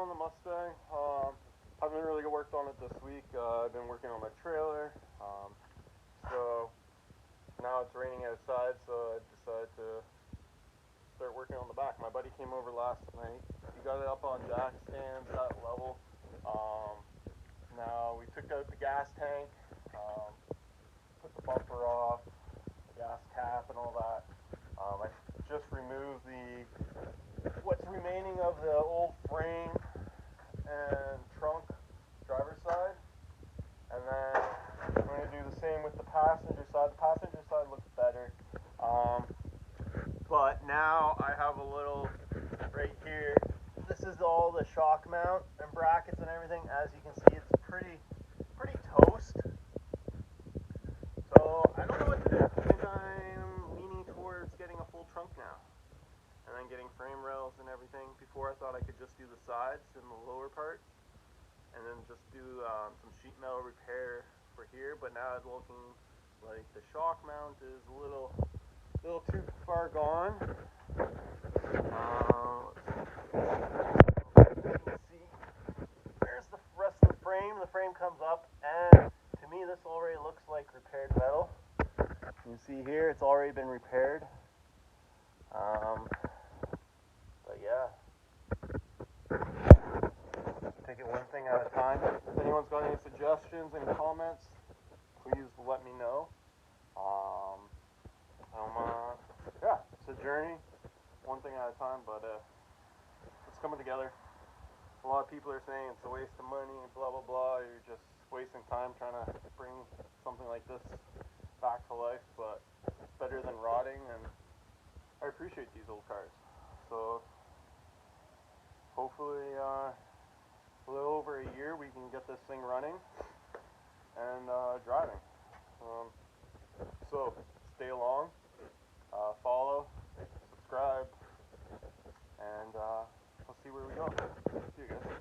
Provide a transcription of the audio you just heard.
on the Mustang. Haven't really worked on it this week. I've been working on my trailer. So now it's raining outside, so I decided to start working on the back. My buddy came over last night. He got it up on jack stands at level. Now we took out the gas tank, put the bumper off, the gas cap and all that. I just removed what's remaining of the old frame and trunk, driver's side, and then I'm going to do the same with the passenger side. The passenger side looks better, but now I have a little right here. This is all the shock mount and brackets and everything. As you can see, it's pretty toast. So I don't know what to do. I think I'm leaning towards getting a full trunk now, and then getting frame rails and everything. Before I thought I could just do the sides and the lower part, and then just do some sheet metal repair for here. But now it's looking like the shock mount is a little too far gone. Let's see. There's the rest of the frame. The frame comes up, and to me, this already looks like repaired metal. You can see here, it's already been repaired. But yeah, take it one thing at a time. If anyone's got any suggestions and comments, please let me know. Yeah, it's a journey, one thing at a time, but it's coming together. A lot of people are saying it's a waste of money and blah blah blah. You're just wasting time trying to bring something like this back to life, but it's better than rotting, and I appreciate these old cars. So hopefully a little over a year we can get this thing running and driving. So stay along, follow, subscribe, and we'll see where we go. See you guys.